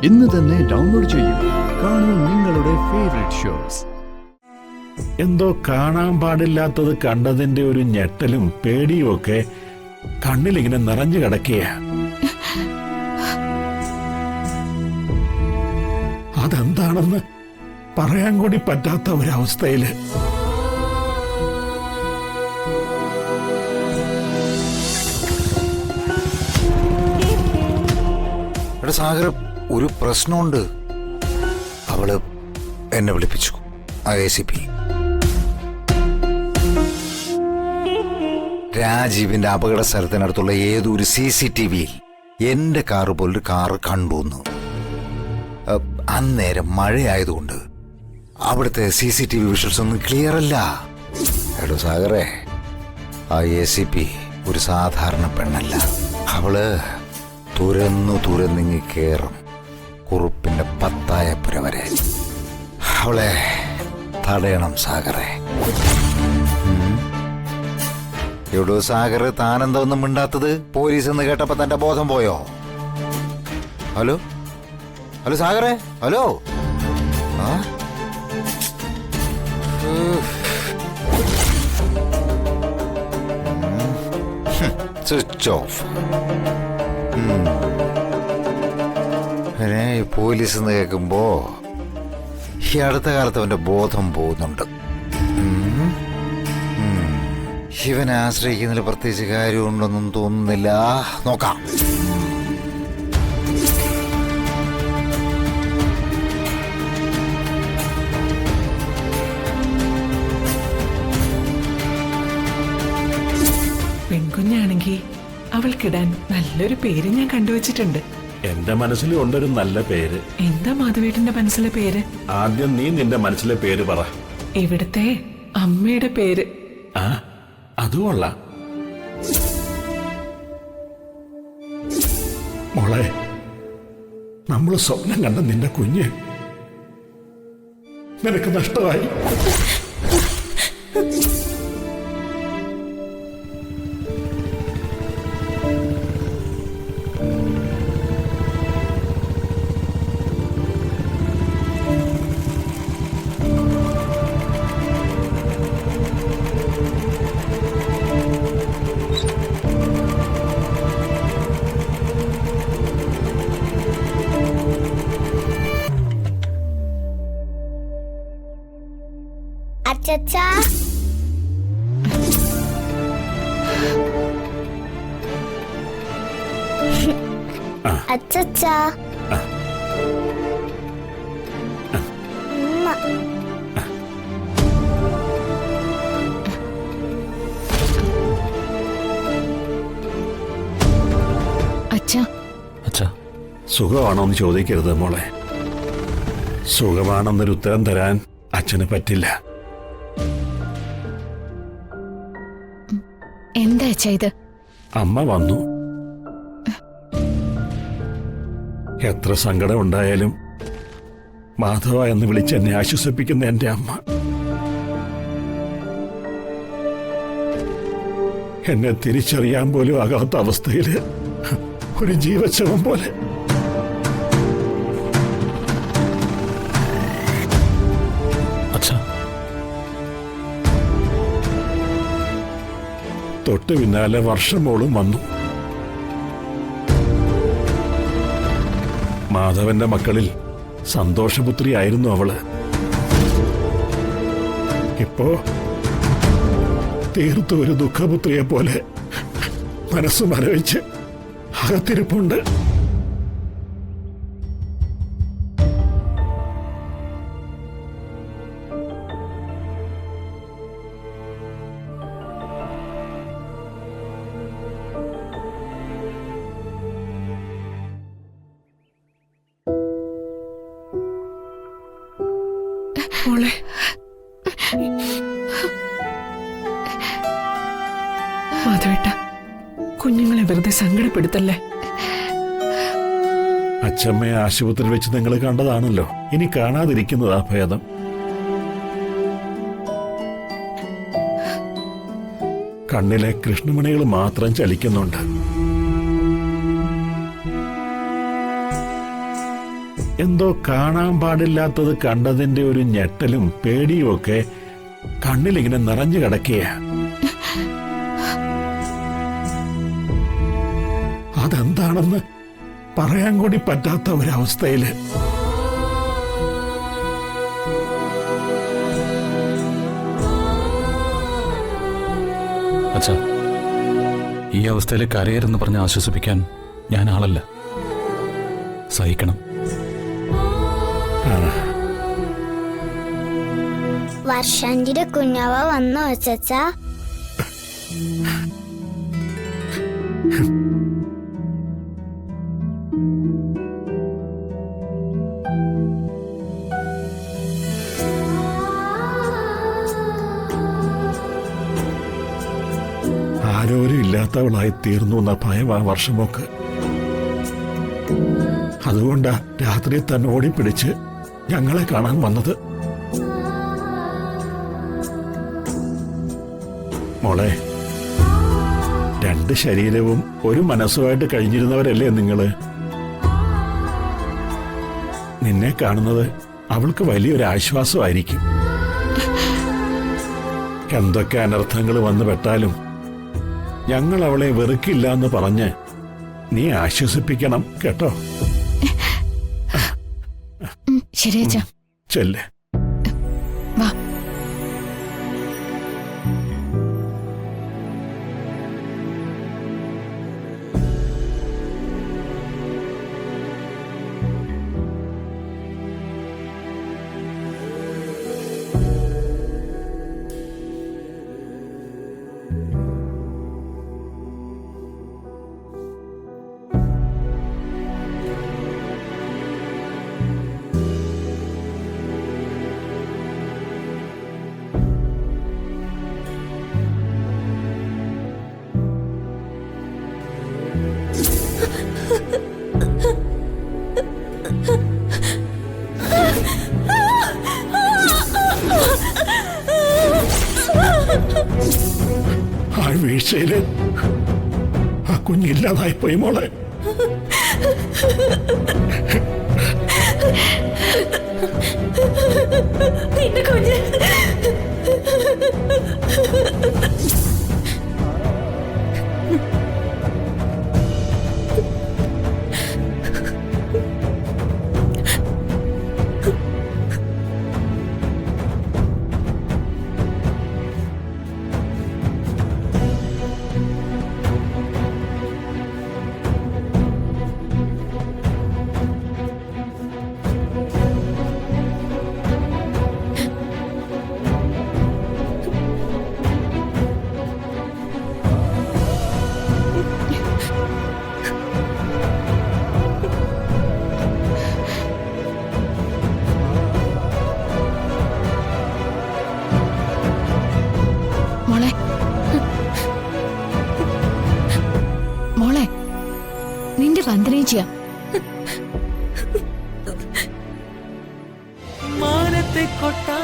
ഇന്ന് തന്നെ ഡൗൺലോഡ് ചെയ്യൂ. കാണൂ നിങ്ങളുടെ ഫേവറേറ്റ് ഷോസ്. എന്തോ കാണാൻ പാടില്ലാത്തത് കണ്ടതിന്റെ ഒരു ഞെട്ടലും പേടിയും ഒക്കെ കണ്ണിലിങ്ങനെ നിറഞ്ഞു കിടക്കുക. അതെന്താണെന്ന് പറയാൻ കൂടി പറ്റാത്ത ഒരവസ്ഥയില് സാഗർ, ഒരു പ്രശ്നമുണ്ട്. അവള് എന്നെ വിളിപ്പിച്ചു. ACP രാജീവിന്റെ അപകട സ്ഥലത്തിനടുത്തുള്ള ഏതൊരു CCTVയിൽ എന്റെ കാറ് പോലൊരു കാറ് കണ്ടുവന്നു. അന്നേരം മഴയായതുകൊണ്ട് അവിടുത്തെ CCTV വിഷ്വൽസ് ഒന്നും ക്ലിയർ അല്ല. എടോ സാഗറെ, ACP ഒരു സാധാരണ പെണ്ണല്ല. അവള് തുരന്നിങ്ങി കേറും കുറുപ്പിന്റെ പത്തായപ്പുര വരെ. അവളെ തടയണം സാഗറെ. എവിടോ സാഗർ, താനെന്താ ഒന്നും മിണ്ടാത്തത്? പോലീസ് എന്ന് കേട്ടപ്പോ തന്റെ ബോധം പോയോ? ഹലോ ഹലോ സാഗറെ, ഹലോ. Switch off. പോലീസ് എന്ന് കേൾക്കുമ്പോ ഈ അടുത്ത കാലത്ത് അവന്റെ ബോധം പോകുന്നുണ്ട്. ഇവനെ ആശ്രയിക്കുന്നതിൽ പ്രത്യേകിച്ച് കാര്യമുണ്ടെന്നും തോന്നുന്നില്ല. നോക്കാം. പെൺകുഞ്ഞാണെങ്കിൽ അവൾക്കിടാൻ നല്ലൊരു പേര് ഞാൻ കണ്ടുവച്ചിട്ടുണ്ട്. എന്റെ മനസ്സിൽ ഉണ്ടൊരു നല്ല പേര്. എന്താ മാധവേട്ടന്റെ മനസ്സിലെ പേര്? ആദ്യം നീ നിന്റെ മനസ്സിലെ പേര് പറ. ഇവിടുത്തെ അമ്മയുടെ പേര്. ആ, അതുകൊള്ളാം. മോളെ, നമ്മൾ സ്വപ്നം കണ്ട നിന്റെ കുഞ്ഞ് നിനക്ക് നഷ്ടമായി. അച്ചച്ചാ, അച്ചച്ചാ, സുഖമാണോ എന്ന് ചോദിക്കരുത് മോളെ. സുഖമാണെന്നൊരു ഉത്തരം തരാൻ അച്ഛന് പറ്റില്ല. എന്താ ചെയ്ത്? അമ്മ വന്നു. എത്ര സങ്കടം ഉണ്ടായാലും മാധവ എന്ന് വിളിച്ച് എന്നെ ആശ്വസിപ്പിക്കുന്ന എന്റെ അമ്മ എന്നെ തിരിച്ചറിയാൻ പോലും ആകാത്ത അവസ്ഥയില് ഒരു ജീവശവം പോലെ. തൊട്ട് പിന്നാലെ വർഷമോളും വന്നു. മാധവന്റെ മക്കളിൽ സന്തോഷപുത്രിയായിരുന്നു അവള്. ഇപ്പോ തീർത്തു ഒരു ദുഃഖപുത്രിയെ പോലെ മനസ്സ് മരവിച്ച് അകത്തിരിപ്പുണ്ട്. മോളെ, മാധവേട്ട, കുഞ്ഞുങ്ങളെ വെറുതെ സങ്കടപ്പെടുത്തല്ലേ. അച്ഛമ്മയെ ആശുപത്രിയിൽ വെച്ച് നിങ്ങൾ കണ്ടതാണല്ലോ. ഇനി കാണാതിരിക്കുന്നതാ ഭേദം. കണ്ണിലെ കൃഷ്ണമണികൾ മാത്രം ചലിക്കുന്നുണ്ട്. എന്തോ കാണാൻ പാടില്ലാത്തത് കണ്ടതിന്റെ ഒരു ഞെട്ടലും പേടിയും ഒക്കെ കണ്ണിലിങ്ങനെ നിറഞ്ഞു കിടക്കുക. അതെന്താണെന്ന് പറയാൻ കൂടി പറ്റാത്ത ഒരവസ്ഥയില്. അച്ഛാ, ഈ അവസ്ഥയിൽ കരയരെന്ന് പറഞ്ഞ് ആശ്വസിപ്പിക്കാൻ ഞാൻ ആളല്ല. സഹിക്കണം. വർഷാന്റിയുടെ കുഞ്ഞാവ വന്നോ ചച്ചാ? ആരോരും ഇല്ലാത്തവളായി തീർന്നു എന്ന ഭയം ആ വർഷമൊക്കെ. അതുകൊണ്ടാ രാത്രി തന്നെ ഓടിപ്പിടിച്ച് ഞങ്ങളെ കാണാൻ വന്നത്. മോളെ, രണ്ട് ശരീരവും ഒരു മനസ്സുമായിട്ട് കഴിഞ്ഞിരുന്നവരല്ലേ നിങ്ങള്? നിന്നെ കാണുന്നത് അവൾക്ക് വലിയൊരു ആശ്വാസമായിരിക്കും. എന്തൊക്കെ അനർത്ഥങ്ങൾ വന്നു പെട്ടാലും ഞങ്ങൾ അവളെ വെറുക്കില്ല എന്ന് പറഞ്ഞ് നീ ആശ്വസിപ്പിക്കണം കേട്ടോ. ശരി അച്ഛാ. ചെല്ല്. വാ. ആ വീഴ്ചയില് ആ കുഞ്ഞില്ലാതായിപ്പോയി മോളെ. നിന്റെ കുഞ്ഞ് മോളെ, നിന്റെ വന്ദനേച്ചിയ. മാനത്തെ കൊട്ടാ